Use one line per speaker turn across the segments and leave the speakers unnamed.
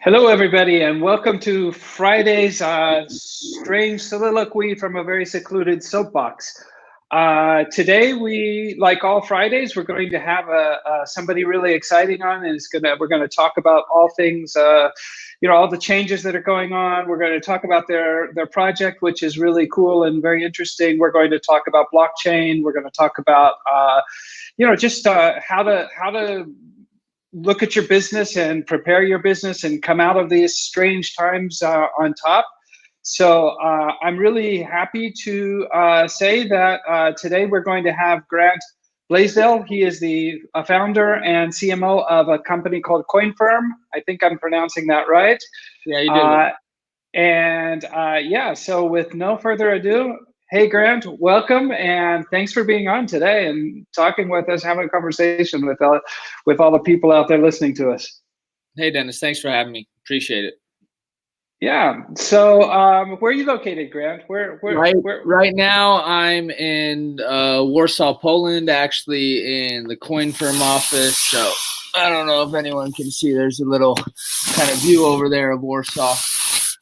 Hello, everybody, and welcome to Friday's strange soliloquy from a very secluded soapbox. Today, like all Fridays, we're going to have somebody really exciting on, and we're going to talk about all things, all the changes that are going on. We're going to talk about their project, which is really cool and very interesting. We're going to talk about blockchain. We're going to talk about, just how to look at your business and prepare your business and come out of these strange times on top. So I'm really happy to say that today we're going to have Grant Blaisdell. He is the founder and CMO of a company called Coinfirm. I think I'm pronouncing that right.
Yeah, you
did. So with no further ado, hey, Grant, welcome, and thanks for being on today and talking with us, having a conversation with all the people out there listening to us.
Hey, Dennis, thanks for having me. Appreciate it.
Yeah. So where are you located, Grant?
Right now, I'm in Warsaw, Poland, actually in the Coinfirm office. So I don't know if anyone can see. There's a little kind of view over there of Warsaw.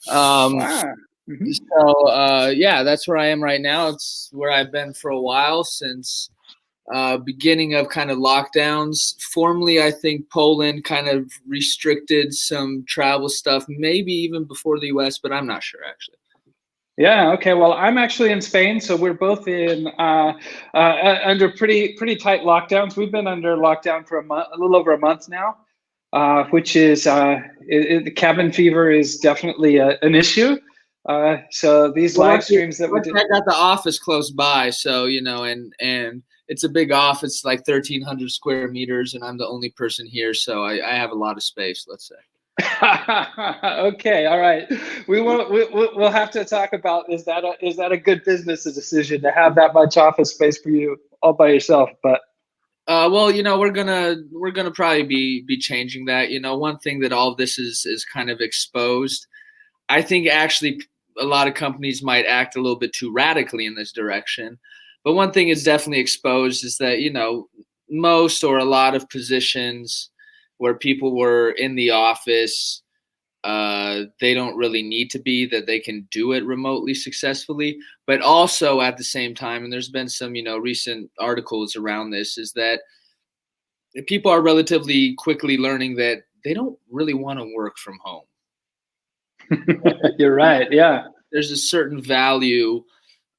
Wow. Mm-hmm.
So that's where I am right now. It's where I've been for a while since beginning of kind of lockdowns. Formerly, I think Poland kind of restricted some travel stuff, maybe even before the US, but I'm not sure actually.
Yeah. Okay. Well, I'm actually in Spain, so we're both in under pretty tight lockdowns. We've been under lockdown for a little over a month now, which is the cabin fever is definitely an issue. So these live streams that we do.
I got the office close by, so and it's a big office, like 1,300 square meters, and I'm the only person here, so I have a lot of space, let's say.
Okay, all right. We'll have to talk about is that a good business decision to have that much office space for you all by yourself? But
well, we're gonna probably be changing that. One thing that all of this is kind of exposed. I think actually a lot of companies might act a little bit too radically in this direction. But one thing is definitely exposed is that, most or a lot of positions where people were in the office, they don't really need to be, that they can do it remotely successfully. But also at the same time, and there's been some, recent articles around this, is that people are relatively quickly learning that they don't really want to work from home.
You're right. Yeah.
There's a certain value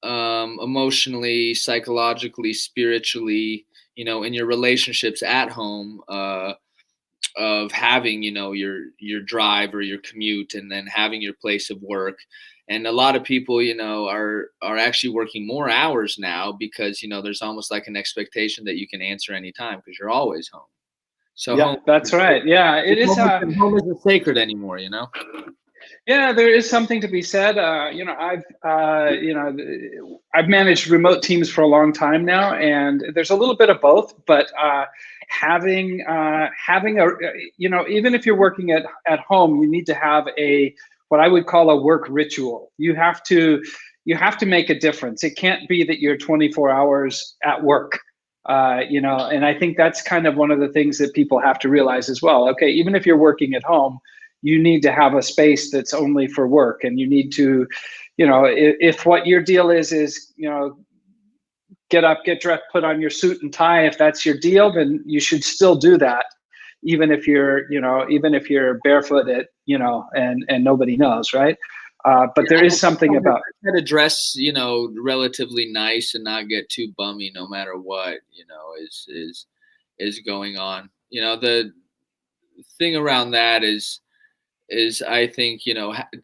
emotionally, psychologically, spiritually, in your relationships at home, of having, your drive or your commute, and then having your place of work. And a lot of people, are actually working more hours now because, there's almost like an expectation that you can answer anytime because you're always home. So
yeah, that's right. Yeah, it is.
Home isn't sacred anymore,
Yeah, there is something to be said. I've managed remote teams for a long time now, and there's a little bit of both. But having a, even if you're working at home, you need to have what I would call a work ritual. You have to make a difference. It can't be that you're 24 hours at work. And I think that's kind of one of the things that people have to realize as well. Okay, even if you're working at home, you need to have a space that's only for work, and you need to, if what your deal is, get up, get dressed, put on your suit and tie. If that's your deal, then you should still do that, even if you're barefoot and nobody knows, right? But there is something about
try to dress, relatively nice and not get too bummy, no matter what, is going on. The thing around that is I think,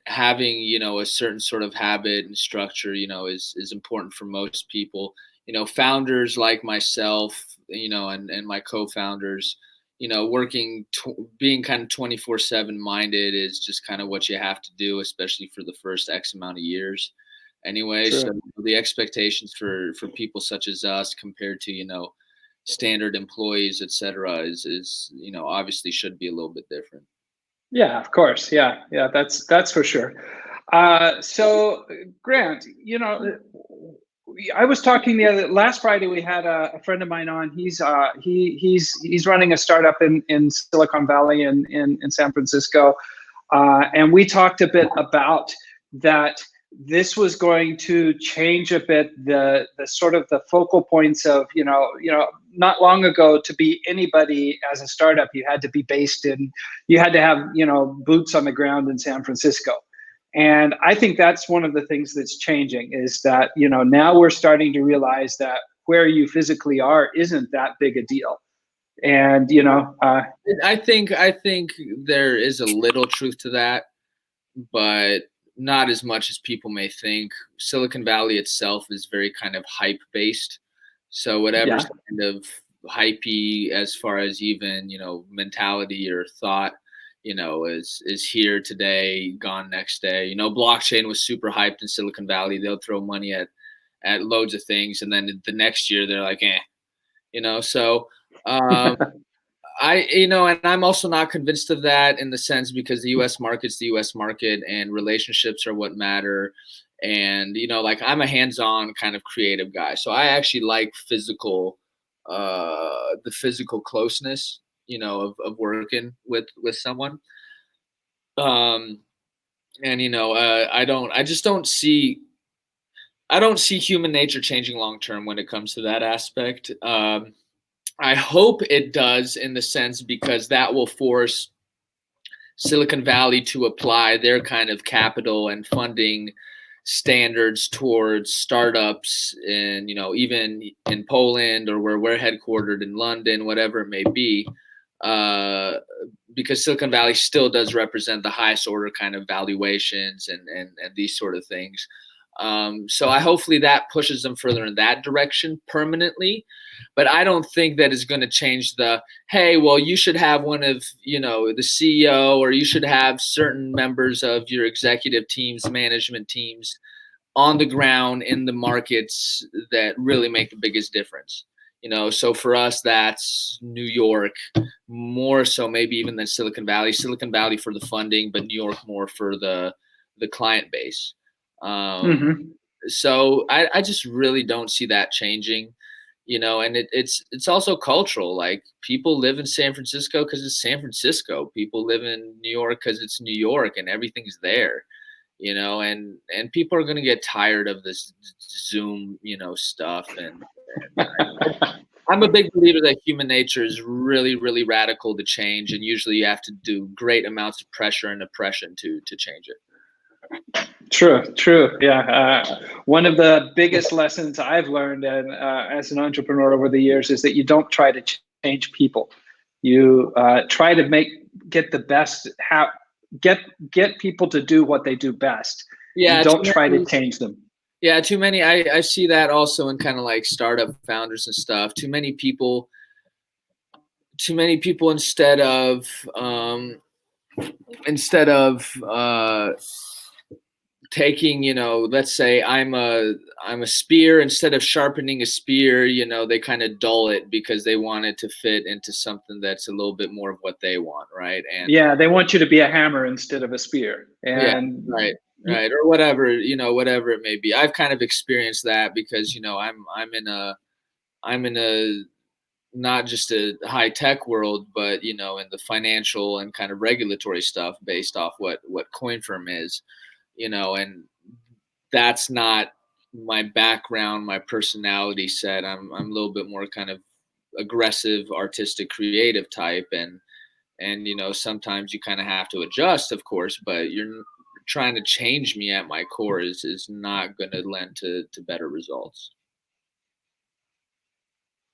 having, a certain sort of habit and structure, is important for most people. Founders like myself, and my co-founders, being kind of 24/7 minded is just kind of what you have to do, especially for the first X amount of years. Anyway,
Sure.
So the expectations for people such as us compared to, standard employees, et cetera, is obviously should be a little bit different.
Yeah, of course. Yeah, that's for sure. So Grant, I was talking last Friday. We had a friend of mine on. He's running a startup in Silicon Valley in San Francisco, and we talked a bit about that. This was going to change a bit the sort of the focal points of not long ago, to be anybody as a startup, you had to be you had to have boots on the ground in San Francisco. And I think that's one of the things that's changing, is that now we're starting to realize that where you physically are isn't that big a deal. And
I think there is a little truth to that, but not as much as people may think. Silicon Valley itself is very kind of hype based. So whatever's kind of hypey as far as even, mentality or thought, is here today, gone next day. Blockchain was super hyped in Silicon Valley. They'll throw money at loads of things, and then the next year they're like, so and I'm also not convinced of that, in the sense, because the U.S. market's the U.S. market, and relationships are what matter. And, I'm a hands-on kind of creative guy. So I actually like the physical closeness, of working with someone. I don't see human nature changing long-term when it comes to that aspect. I hope it does, in the sense, because that will force Silicon Valley to apply their kind of capital and funding standards towards startups in, even in Poland, or where we're headquartered in London, whatever it may be, because Silicon Valley still does represent the highest order kind of valuations and these sort of things. So hopefully that pushes them further in that direction permanently. But I don't think that is going to change hey, well, you should have one of, the CEO, or you should have certain members of your executive teams, management teams on the ground in the markets that really make the biggest difference. So for us, that's New York, more so maybe even than Silicon Valley. Silicon Valley for the funding, but New York more for the client base. So I just really don't see that changing. And it's also cultural. Like, people live in San Francisco because it's San Francisco. People live in New York because it's New York, and everything's there, and people are going to get tired of this Zoom, stuff. And I'm a big believer that human nature is really, really radical to change. And usually you have to do great amounts of pressure and oppression to change it.
True. Yeah. One of the biggest lessons I've learned as an entrepreneur over the years is that you don't try to change people. You try to get the best, get people to do what they do best.
Yeah.
You don't try to change them.
Yeah. Too many. I see that also in kind of like startup founders and stuff. Too many people instead of taking, let's say I'm a spear, instead of sharpening a spear, they kind of dull it because they want it to fit into something that's a little bit more of what they want, right? And
they want you to be a hammer instead of a spear. And
right, or whatever, whatever it may be. I've kind of experienced that because I'm in a not just a high tech world, but in the financial and kind of regulatory stuff based off what Coinfirm is. And that's not my background, my personality set. I'm a little bit more kind of aggressive, artistic, creative type. And sometimes you kind of have to adjust, of course, but you're trying to change me at my core is not going to lend to better results.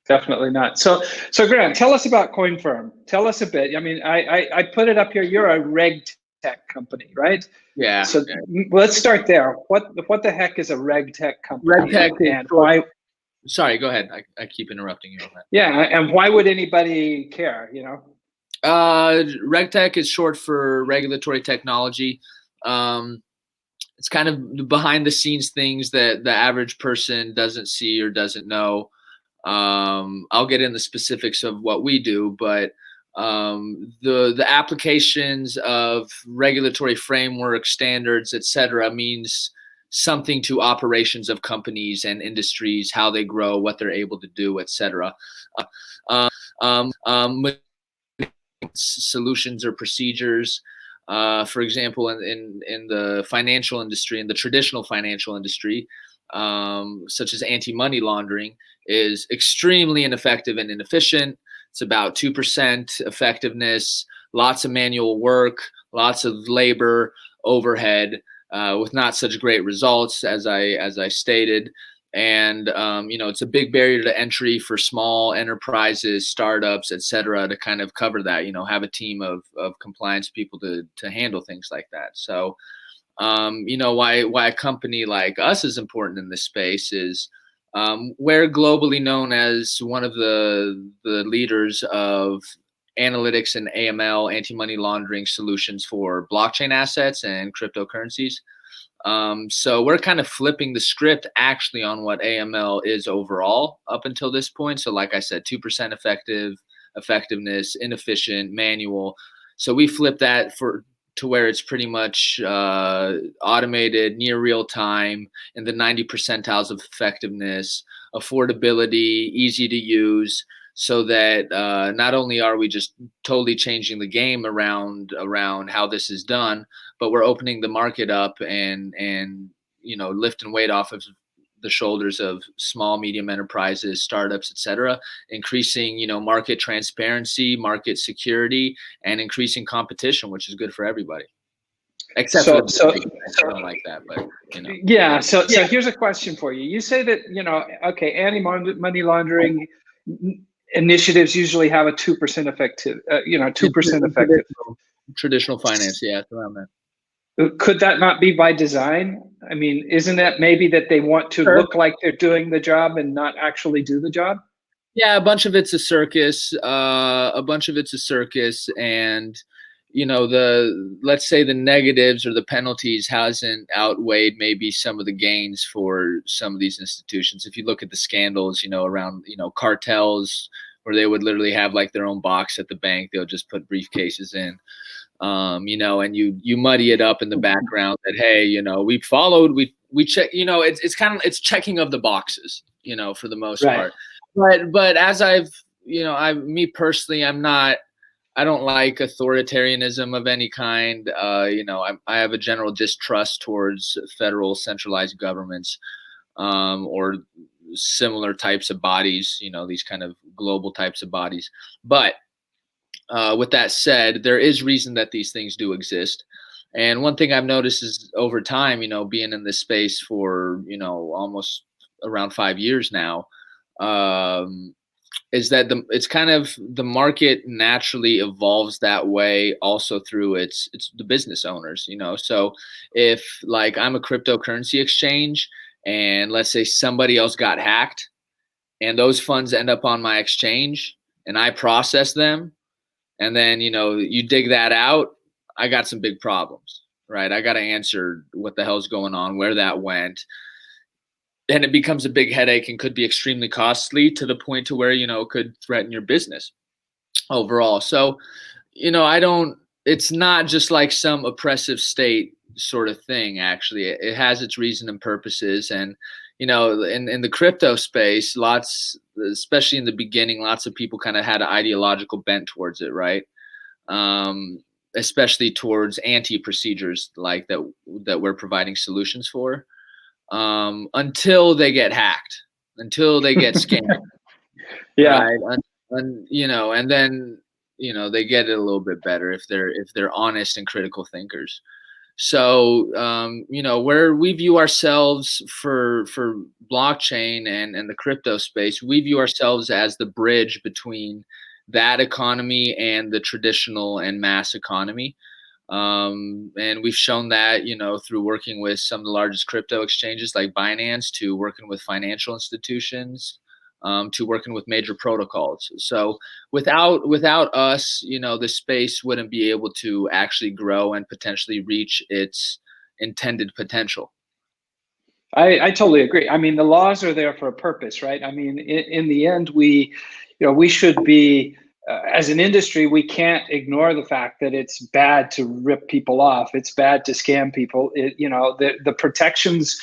Definitely not. So Grant, tell us about Coinfirm. Tell us a bit. I mean, I put it up here. You're a RegTech company, right?
Yeah.
So let's start there. What the heck is a RegTech company?
RegTech,
and why?
Sorry, go ahead. I keep interrupting you on that.
Yeah, and why would anybody care?
RegTech is short for regulatory technology. It's kind of behind the scenes things that the average person doesn't see or doesn't know. I'll get in the specifics of what we do, but the applications of regulatory framework, standards, etc., means something to operations of companies and industries, how they grow, what they're able to do, etc. Um, um, Solutions or procedures. For example, in the financial industry, in the traditional financial industry, such as anti-money laundering, is extremely ineffective and inefficient. It's about 2% effectiveness, lots of manual work, lots of labor, overhead, with not such great results as I stated. And it's a big barrier to entry for small enterprises, startups, et cetera, to kind of cover that. Have a team of compliance people to handle things like that. So why a company like us is important in this space is we're globally known as one of the leaders of analytics and AML, anti-money laundering solutions for blockchain assets and cryptocurrencies. So we're kind of flipping the script actually on what AML is overall up until this point. So like I said, 2% effectiveness, inefficient, manual. So we flip that to where it's pretty much automated, near real time, in the 90 percentiles of effectiveness, affordability, easy to use, so that not only are we just totally changing the game around how this is done, but we're opening the market up and lifting weight off of the shoulders of small, medium enterprises, startups, et cetera, increasing, market transparency, market security, and increasing competition, which is good for everybody. Except for the I don't like that, but
Yeah. So here's a question for you. You say that, okay, anti-money laundering initiatives usually have a 2% effective, 2% effective.
Traditional finance, yeah, it's around that.
Could that not be by design? I mean, isn't that maybe that they want to look like they're doing the job and not actually do the job?
Yeah, a bunch of it's a circus. And let's say the negatives or the penalties hasn't outweighed maybe some of the gains for some of these institutions. If you look at the scandals, around cartels, where they would literally have like their own box at the bank, they'll just put briefcases in. And you muddy it up in the background that, hey, we followed, we check, it's checking of the boxes, for the most part. But as me personally, I don't like authoritarianism of any kind. I have a general distrust towards federal centralized governments, or similar types of bodies, these kind of global types of bodies. But with that said, there is reason that these things do exist. And one thing I've noticed is over time, being in this space for, almost around 5 years now, is that it's kind of the market naturally evolves that way also through it's the business owners, So if like I'm a cryptocurrency exchange and let's say somebody else got hacked and those funds end up on my exchange and I process them, and then, you dig that out, I got some big problems, right? I got to answer what the hell's going on, where that went. And it becomes a big headache and could be extremely costly to the point to where, it could threaten your business overall. So, it's not just like some oppressive state sort of thing, actually. It has its reason and purposes. And, in the crypto space, especially in the beginning, lots of people kind of had an ideological bent towards it, right? Especially towards anti-procedures like that we're providing solutions for. Until they get hacked, until they get scammed.
Yeah.
Right? And then, they get it a little bit better if they're honest and critical thinkers. So, where we view ourselves for blockchain and the crypto space, we view ourselves as the bridge between that economy and the traditional and mass economy. And we've shown that, through working with some of the largest crypto exchanges like Binance, to working with financial institutions, to working with major protocols. So without us, the space wouldn't be able to actually grow and potentially reach its intended potential.
I totally agree. I mean, the laws are there for a purpose, right? I mean, in the end, we should be as an industry, we can't ignore the fact that it's bad to rip people off. It's bad to scam people. The protections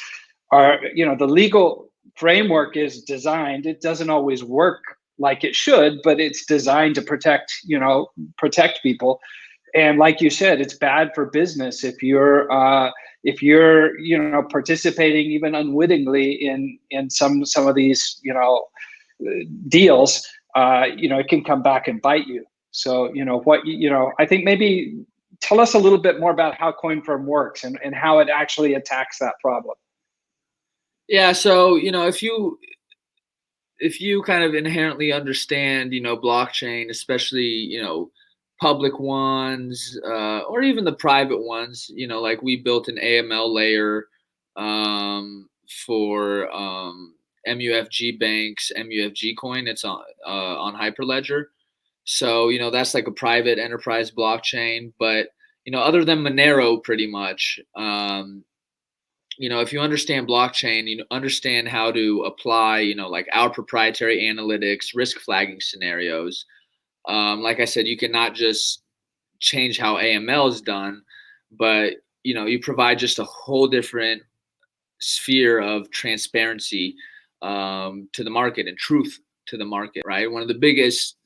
are, the legal framework is designed. It doesn't always work like it should, but it's designed to protect people. And like you said, it's bad for business if you're participating even unwittingly in some of these deals. It can come back and bite you. So I think maybe tell us a little bit more about how Coinfirm works and how it actually attacks that problem.
Yeah, so if you kind of inherently understand blockchain, especially public ones, or even the private ones, like we built an AML layer for MUFG Bank's MUFG coin. It's on Hyperledger. So that's like a private enterprise blockchain. But other than Monero, pretty much, if you understand blockchain, you understand how to apply like our proprietary analytics, risk flagging scenarios. Like I said, you can not just change how AML is done, but you provide just a whole different sphere of transparency to the market and truth to the market, right? One of the biggest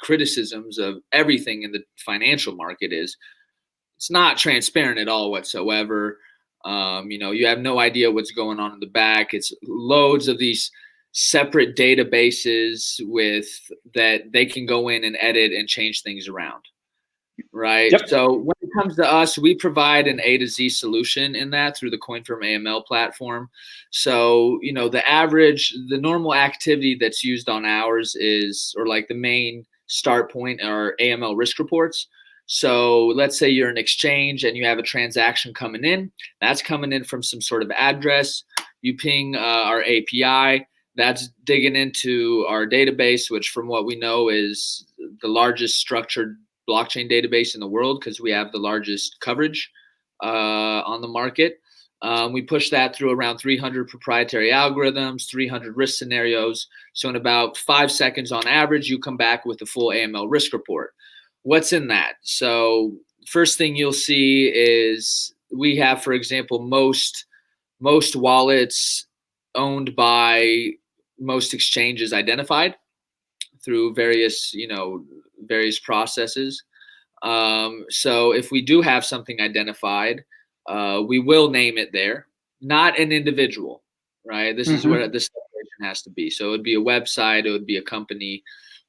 criticisms of everything in the financial market is it's not transparent at all whatsoever. You have no idea what's going on in the back. It's loads of these separate databases that they can go in and edit and change things around. Right.
Yep.
So when it comes to us, we provide an A to Z solution in that through the Coinfirm AML platform. So, the normal activity that's used on ours or like the main start point are AML risk reports. So let's say you're an exchange and you have a transaction coming in. That's coming in from some sort of address. You ping our API. That's digging into our database, which from what we know is the largest structured blockchain database in the world because we have the largest coverage on the market. We push that through around 300 proprietary algorithms, 300 risk scenarios. So in about 5 seconds on average, you come back with a full AML risk report. What's in that? So first thing you'll see is we have, for example, most wallets owned by most exchanges identified through various processes. So if we do have something identified, we will name it there, not an individual, right? This is where this separation has to be. So it would be a website, it would be a company.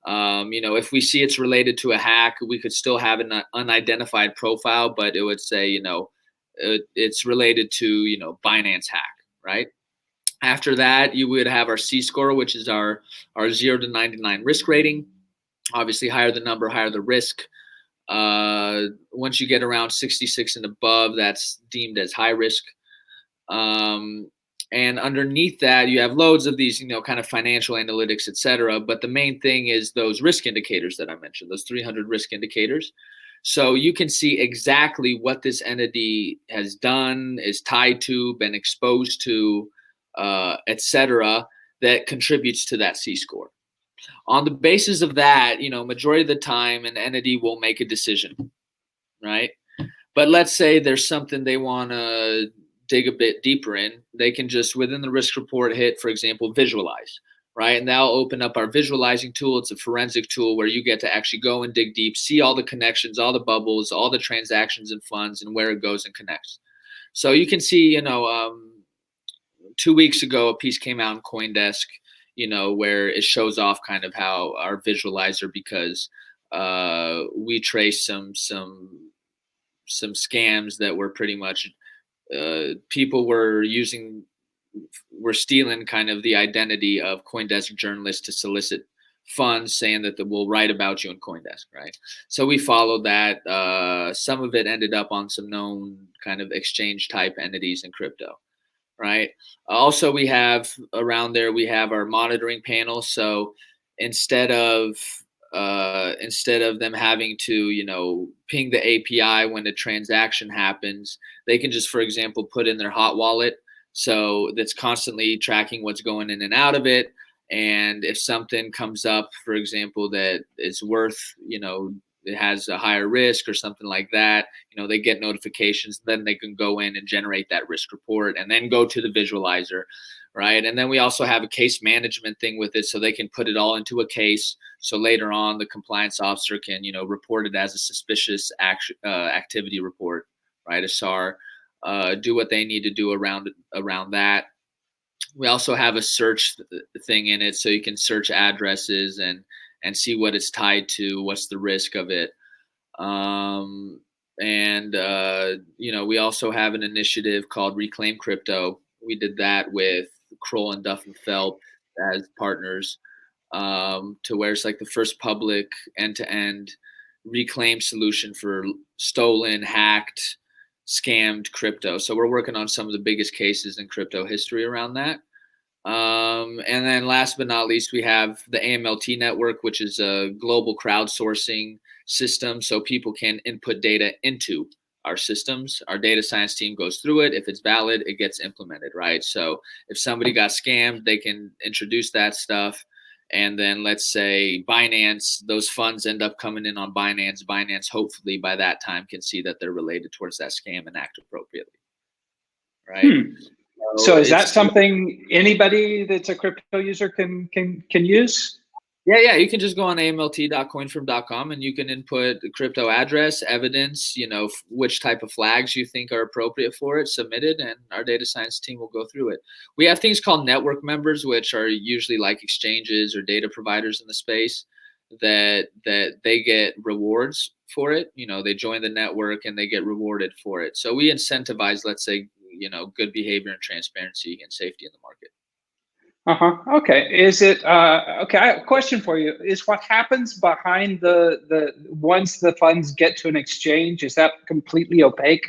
If we see it's related to a hack, we could still have an unidentified profile, but it would say, it's related to, Binance hack, right? After that, you would have our C-score, which is our 0 to 99 risk rating. Obviously, higher the number, higher the risk. Once you get around 66 and above, that's deemed as high risk. And underneath that, you have loads of these, kind of financial analytics, et cetera. But the main thing is those risk indicators that I mentioned, those 300 risk indicators. So you can see exactly what this entity has done, is tied to, been exposed to, et cetera, that contributes to that C-score. On the basis of that, majority of the time, an entity will make a decision, right? But let's say there's something they want to dig a bit deeper in. They can just, within the risk report, hit, for example, visualize, right? And that'll open up our visualizing tool. It's a forensic tool where you get to actually go and dig deep, see all the connections, all the bubbles, all the transactions and funds, and where it goes and connects. So you can see, 2 weeks ago, a piece came out in CoinDesk, where it shows off kind of how our visualizer, because we traced some scams that were pretty much people were stealing kind of the identity of CoinDesk journalists to solicit funds, saying that we'll write about you in CoinDesk, right? So we followed that. Some of it ended up on some known kind of exchange type entities in crypto. Right. Also, we have around there, we have our monitoring panel. So instead of them having to, ping the API when a transaction happens, they can just, for example, put in their hot wallet. So that's constantly tracking what's going in and out of it. And if something comes up, for example, that is worth, it has a higher risk or something like that, they get notifications, then they can go in and generate that risk report and then go to the visualizer, right? And then we also have a case management thing with it, so they can put it all into a case. So later on, the compliance officer can, report it as a suspicious activity report, right? A SAR, do what they need to do around that. We also have a search thing in it, so you can search addresses and see what it's tied to, what's the risk of it. We also have an initiative called Reclaim Crypto. We did that with Kroll and Duff and Phelps as partners, to where it's like the first public end-to-end reclaim solution for stolen, hacked, scammed crypto. So we're working on some of the biggest cases in crypto history around that. And then last but not least, we have the AMLT network, which is a global crowdsourcing system. So people can input data into our systems. Our data science team goes through it. If it's valid, it gets implemented, right? So if somebody got scammed, they can introduce that stuff. And then let's say Binance, those funds end up coming in on Binance. Binance, hopefully by that time, can see that they're related towards that scam and act appropriately, right?
So is that something anybody that's a crypto user can use?
Yeah. You can just go on amlt.coinfirm.com and you can input the crypto address, evidence, which type of flags you think are appropriate for it, submit it, and our data science team will go through it. We have things called network members, which are usually like exchanges or data providers in the space that they get rewards for it. They join the network and they get rewarded for it. So we incentivize, let's say, good behavior and transparency and safety in the market.
Okay. Is it okay? I have a question for you. Is what happens behind the once the funds get to an exchange, is that completely opaque,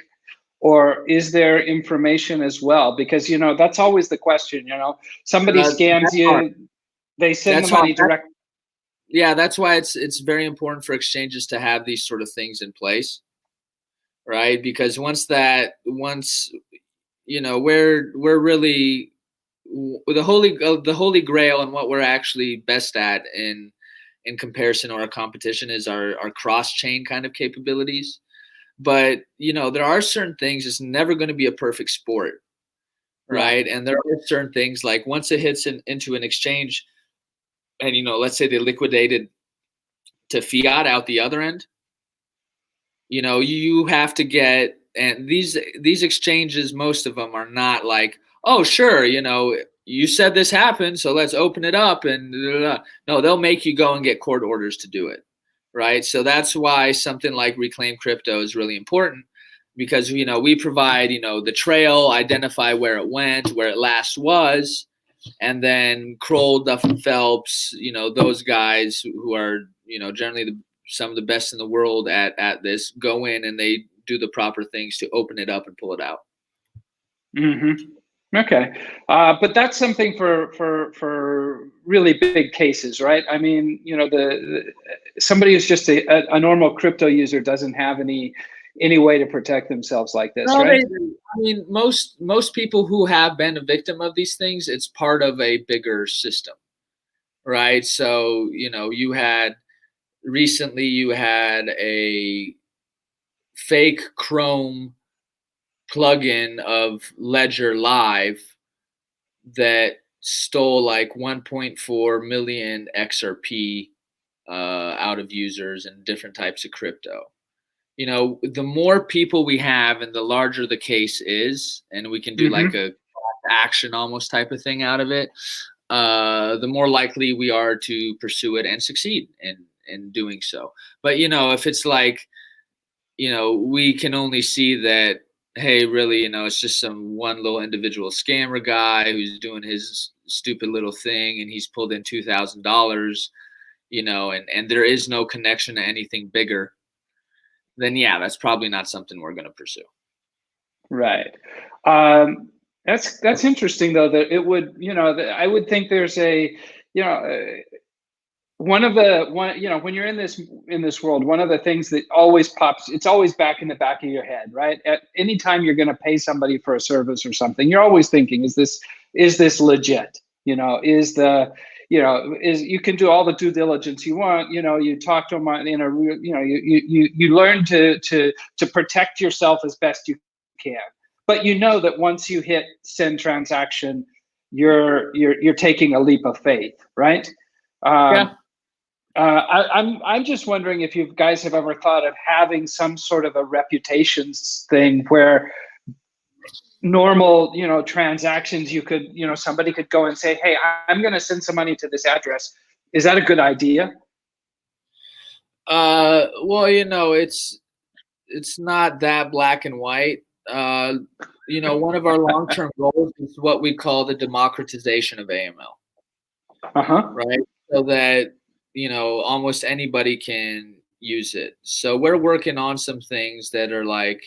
or is there information as well? Because that's always the question. Somebody scams you, hard. They send the money direct.
Yeah, that's why it's very important for exchanges to have these sort of things in place, right? Because once we're really the holy grail, and what we're actually best at in comparison to our competition is our cross-chain kind of capabilities. But there are certain things, it's never going to be a perfect sport, right? And there are certain things, like once it hits into an exchange and let's say they liquidated to fiat out the other end, you have to get, and these exchanges, most of them are not like, oh, sure, you said this happened, so let's open it up. And no, they'll make you go and get court orders to do it, right? So that's why something like Reclaim Crypto is really important, because, we provide, the trail, identify where it went, where it last was, and then Kroll, Duff and Phelps, those guys who are, generally some of the best in the world at this, go in and they do the proper things to open it up and pull it out.
Okay, but that's something for really big cases, right? I mean, somebody who's just a normal crypto user doesn't have any way to protect themselves like this, right?
I mean, most people who have been a victim of these things, it's part of a bigger system, right? So recently you had a fake Chrome plugin of Ledger Live that stole like 1.4 million XRP out of users and different types of crypto. The more people we have and the larger the case is, and we can do like a action almost type of thing out of it, the more likely we are to pursue it and succeed in doing so. But if it's like, we can only see that, hey, really, it's just some one little individual scammer guy who's doing his stupid little thing and he's pulled in $2,000, and there is no connection to anything bigger, then yeah, that's probably not something we're going to pursue.
Right. That's interesting though, that it would, I would think there's a, when you're in this world, one of the things that always pops, it's always back in the back of your head, right? At any time you're going to pay somebody for a service or something, you're always thinking, is this legit? Is the, is you can do all the due diligence you want. You talk to them in a real, you learn to protect yourself as best you can. But that once you hit send transaction, you're taking a leap of faith, right?
Yeah.
I'm just wondering if you guys have ever thought of having some sort of a reputations thing where normal, transactions, you could, somebody could go and say, hey, I'm going to send some money to this address. Is that a good idea?
Well, it's not that black and white. One of our long-term goals is what we call the democratization of AML. Right? So that, almost anybody can use it. So we're working on some things that are like,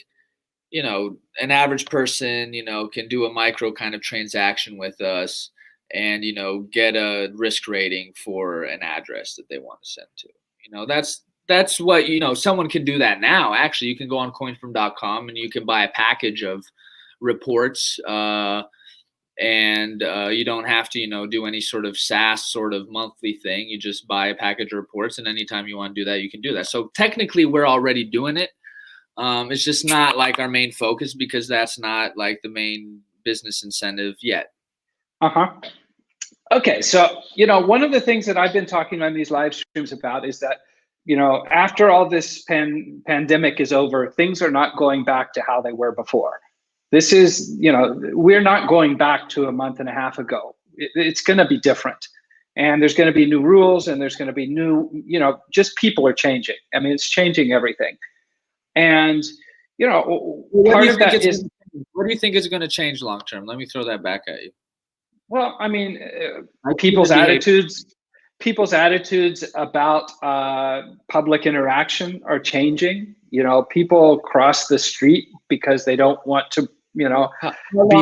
an average person, can do a micro kind of transaction with us and, get a risk rating for an address that they want to send to. That's what, someone can do that now. Actually, you can go on coinfirm.com and you can buy a package of reports, and you don't have to, do any sort of SaaS sort of monthly thing. You just buy a package of reports, and anytime you want to do that, you can do that. So technically, we're already doing it. It's just not like our main focus because that's not like the main business incentive yet.
Okay, so one of the things that I've been talking on these live streams about is that after all this pandemic is over, things are not going back to how they were before. This is, we're not going back to a month and a half ago. It's going to be different. And there's going to be new rules, and there's going to be new, just people are changing. I mean, it's changing everything. And, part of that is.
What do you think is going to change long term? Let me throw that back at you.
Well, I mean, people's attitudes about public interaction are changing. People cross the street because they don't want to, be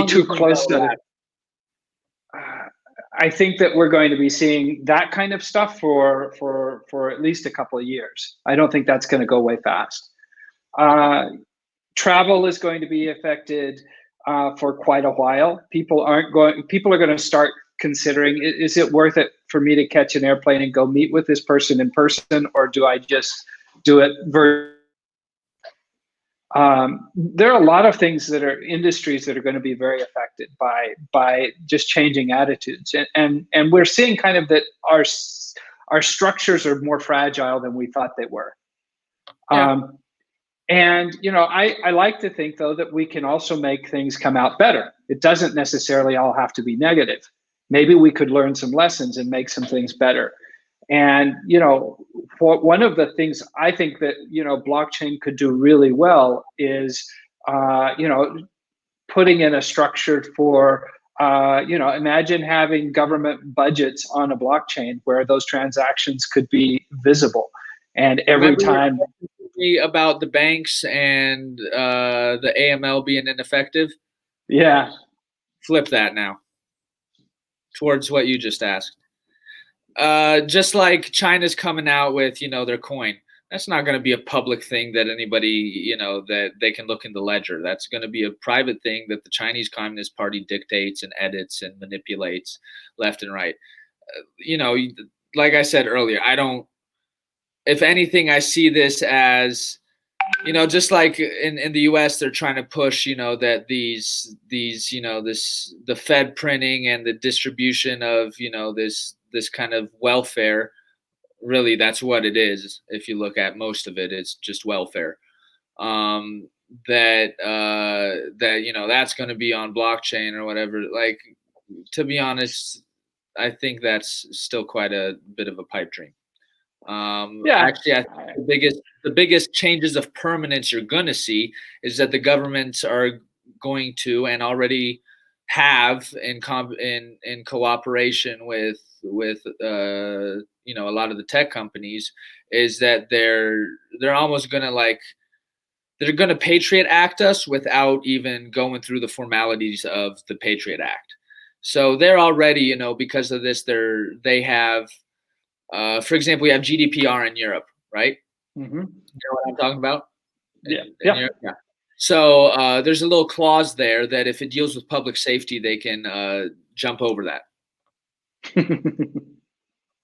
too close to it. I think that we're going to be seeing that kind of stuff for at least a couple of years. I don't think that's going to go away fast. Travel is going to be affected for quite a while. People are going to start considering, is it worth it for me to catch an airplane and go meet with this person in person, or do I just do it virtually? There are a lot of things that are industries that are going to be very affected by just changing attitudes, and we're seeing kind of that our structures are more fragile than we thought they were.
Yeah.
And I like to think though that we can also make things come out better. It doesn't necessarily all have to be negative. Maybe we could learn some lessons and make some things better. And for one of the things I think that blockchain could do really well is putting in a structure for imagine having government budgets on a blockchain where those transactions could be visible, and every time.
About the banks and the AML being ineffective.
Yeah.
Flip that now towards what you just asked. Just like China's coming out with, their coin. That's not going to be a public thing that anybody, that they can look in the ledger. That's going to be a private thing that the Chinese Communist Party dictates and edits and manipulates left and right. Like I said earlier, if anything, I see this as, just like in the US, they're trying to push, that the Fed printing and the distribution of, this kind of welfare, really, that's what it is. If you look at most of it, it's just welfare. That's going to be on blockchain or whatever. Like, to be honest, I think that's still quite a bit of a pipe dream. Actually, I think the biggest changes of permanence you're going to see is that the governments are going to, and already have in cooperation with a lot of the tech companies, is that they're almost going to they're going to Patriot Act us without even going through the formalities of the Patriot Act. So they're already, because of this, they have. For example, we have GDPR in Europe, right?
Mm-hmm.
You know what I'm talking about?
Yeah.
Europe? Yeah. So there's a little clause there that if it deals with public safety, they can jump over that.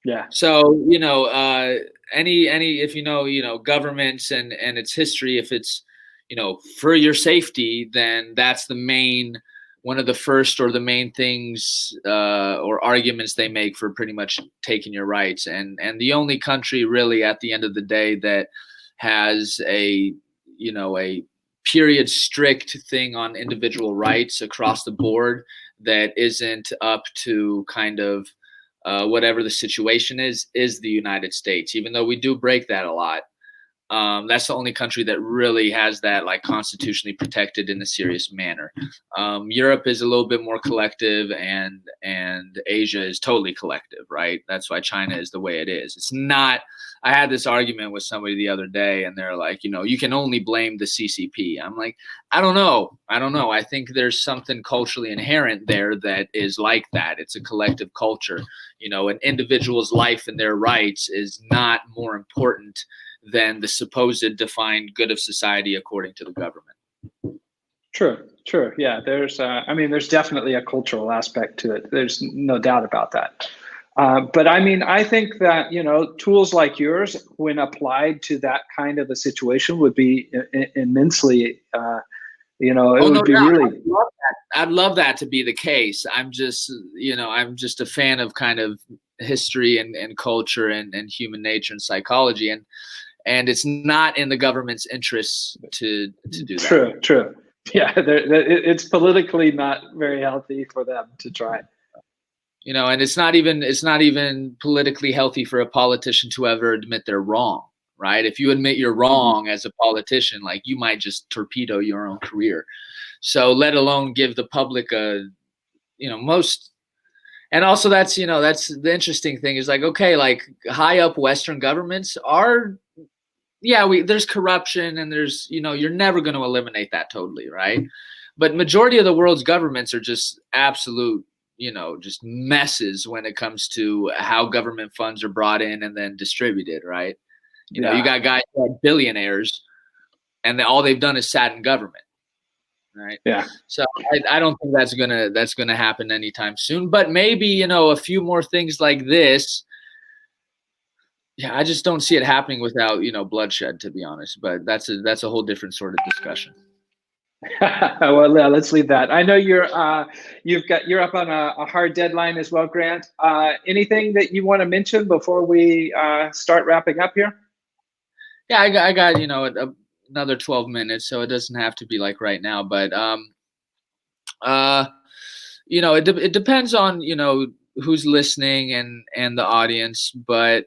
Yeah.
So, any if governments and its history, if it's, for your safety, then that's one of the first or the main things or arguments they make for pretty much taking your rights. And the only country really at the end of the day that has a period strict thing on individual rights across the board that isn't up to kind of whatever the situation is the United States, even though we do break that a lot. That's the only country that really has that like constitutionally protected in a serious manner. Europe is a little bit more collective, and Asia is totally collective, right? That's why China is the way it is. It's not. I had this argument with somebody the other day, and they're like, you can only blame the CCP. I'm like, I don't know. I think there's something culturally inherent there that is like that. It's a collective culture. An individual's life and their rights is not more important than the supposed defined good of society according to the government.
True. Yeah, there's definitely a cultural aspect to it. There's no doubt about that. But I think that, tools like yours, when applied to that kind of a situation, would be immensely, would be really.
I'd love that to be the case. I'm just a fan of kind of history and culture and human nature and psychology. And it's not in the government's interests to do that.
True. Yeah, it's politically not very healthy for them to try.
And it's not even politically healthy for a politician to ever admit they're wrong, right? If you admit you're wrong as a politician, like, you might just torpedo your own career. So let alone give the public most. And also that's the interesting thing is like, okay, like high up Western governments are, there's corruption and there's, you're never going to eliminate that totally, right? But majority of the world's governments are just absolute, just messes when it comes to how government funds are brought in and then distributed, right? You got guys who are billionaires and all they've done is sat in government, right?
Yeah.
So I don't think that's gonna happen anytime soon. But maybe, a few more things like this. Yeah, I just don't see it happening without, bloodshed, to be honest. But that's a whole different sort of discussion.
Well, yeah, let's leave that. I know you're up on a hard deadline as well, Grant. Anything that you want to mention before we start wrapping up here?
Yeah, I got another 12 minutes, so it doesn't have to be like right now. But it depends on who's listening and the audience. But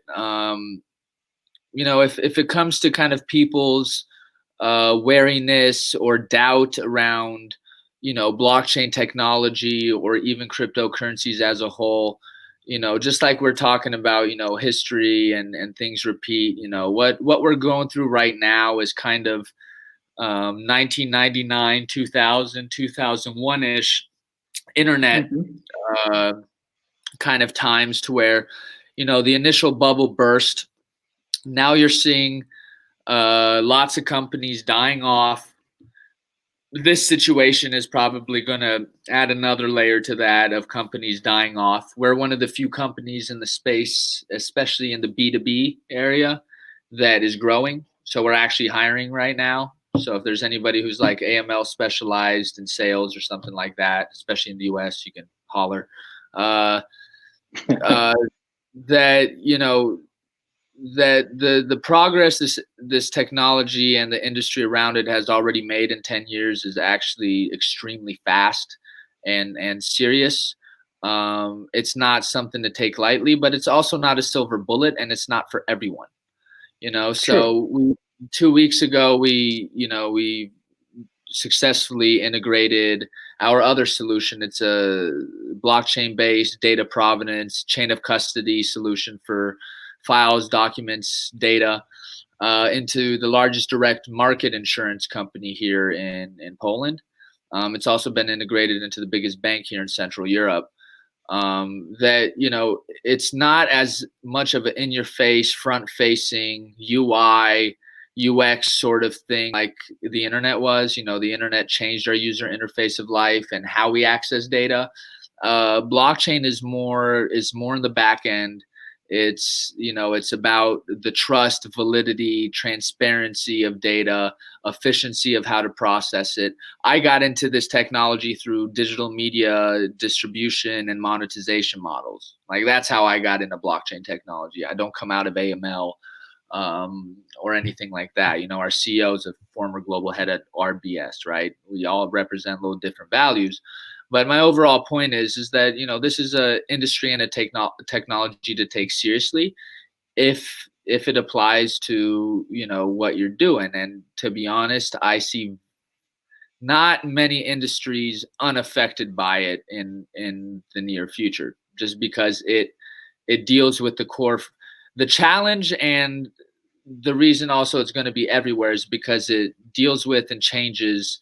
if it comes to kind of people's wariness or doubt around blockchain technology or even cryptocurrencies as a whole, just like we're talking about history and things repeat, what we're going through right now is kind of 1999 2001-ish internet kind of times, to where the initial bubble burst. Now you're seeing lots of companies dying off. This situation is probably going to add another layer to that of companies dying off. We're one of the few companies in the space, especially in the B2B area, that is growing. So we're actually hiring right now. So if there's anybody who's like AML specialized in sales or something like that, especially in the US, you can holler. That the progress this technology and the industry around it has already made in 10 years is actually extremely fast and serious. It's not something to take lightly, but it's also not a silver bullet, and it's not for everyone. So 2 weeks ago we successfully integrated our other solution. It's a blockchain-based data provenance chain of custody solution for files, documents, data into the largest direct market insurance company here in Poland. It's also been integrated into the biggest bank here in Central Europe. It's not as much of an in-your-face, front-facing UI, UX sort of thing like the internet was. The internet changed our user interface of life and how we access data. Blockchain is more in the back end. It's, it's about the trust, validity, transparency of data, efficiency of how to process it. I got into this technology through digital media distribution and monetization models. Like, that's how I got into blockchain technology. I don't come out of AML or anything like that. Our CEO is a former global head at RBS, right? We all represent a little different values. But my overall point is that, this is a industry and a technology to take seriously if it applies to, what you're doing. And to be honest, I see not many industries unaffected by it in the near future, just because it deals with the core, the challenge, and the reason also it's going to be everywhere is because it deals with and changes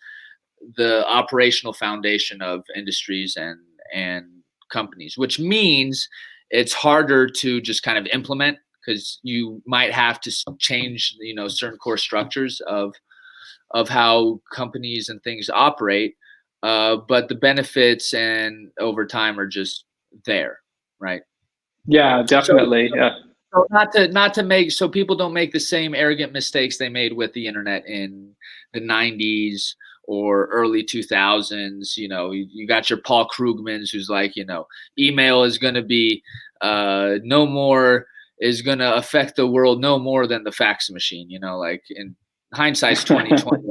the operational foundation of industries and companies, which means it's harder to just kind of implement, because you might have to change, certain core structures of how companies and things operate. But the benefits and over time are just there, right?
Yeah, definitely.
So not to make, so people don't make the same arrogant mistakes they made with the internet in the 90s or early 2000s. You got your Paul Krugmans who's like, email is going to be no more, is going to affect the world no more than the fax machine. Like, in hindsight's 2020,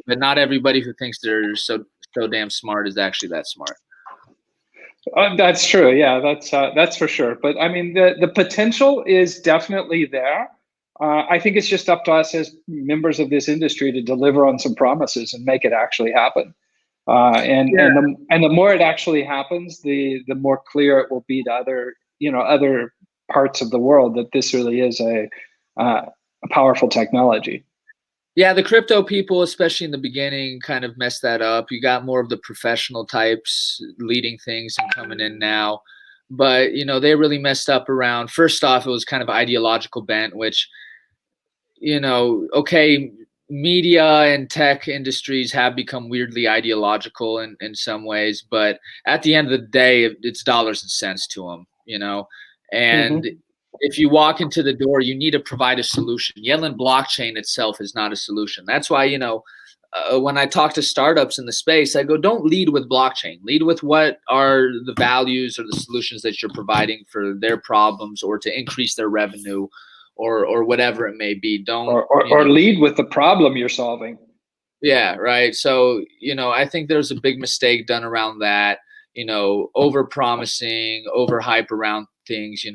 but not everybody who thinks they're so damn smart is actually that smart.
That's true. Yeah, that's for sure. But I mean, the potential is definitely there. I think it's just up to us as members of this industry to deliver on some promises and make it actually happen. And the more it actually happens, the more clear it will be to other parts of the world that this really is a powerful technology.
Yeah, the crypto people, especially in the beginning, kind of messed that up. You got more of the professional types leading things and coming in now. But, they really messed up around, first off, it was kind of ideological bent, which, okay, media and tech industries have become weirdly ideological in some ways. But at the end of the day, it's dollars and cents to them, and if you walk into the door, you need to provide a solution. Yelling blockchain itself is not a solution. That's why, when I talk to startups in the space, I go, don't lead with blockchain. Lead with what are the values or the solutions that you're providing for their problems, or to increase their revenue, or whatever it may be. Don't
or lead with the problem you're solving.
Yeah, right. So, I think there's a big mistake done around that, over promising, over hype around things,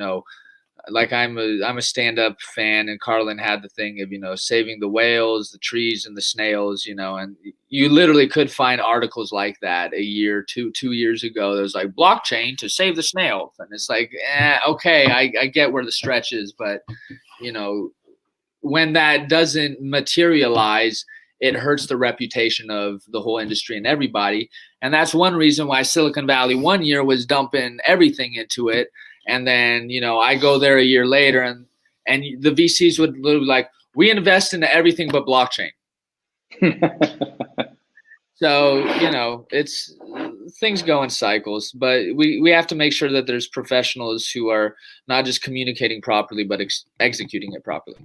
like I'm a stand-up fan, and Carlin had the thing of, saving the whales, the trees, and the snails, and you literally could find articles like that a year, 2 years ago. There's like blockchain to save the snails. And it's like, okay, I get where the stretch is, but when that doesn't materialize, it hurts the reputation of the whole industry and everybody. And that's one reason why Silicon Valley one year was dumping everything into it. And then, I go there a year later, and the VCs would literally like, we invest into everything but blockchain. So, it's, things go in cycles, but we have to make sure that there's professionals who are not just communicating properly, but executing it properly.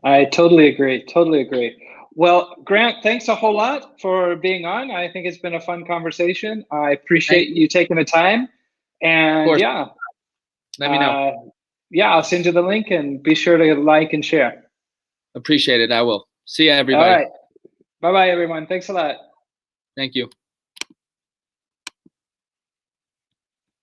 I totally agree. Well, Grant, thanks a whole lot for being on. I think it's been a fun conversation. I appreciate you taking the time. And yeah.
Let me know.
I'll send you the link, and be sure to like and share.
Appreciate it. I will. See you, everybody.
All right. Bye-bye, everyone. Thanks a lot.
Thank you.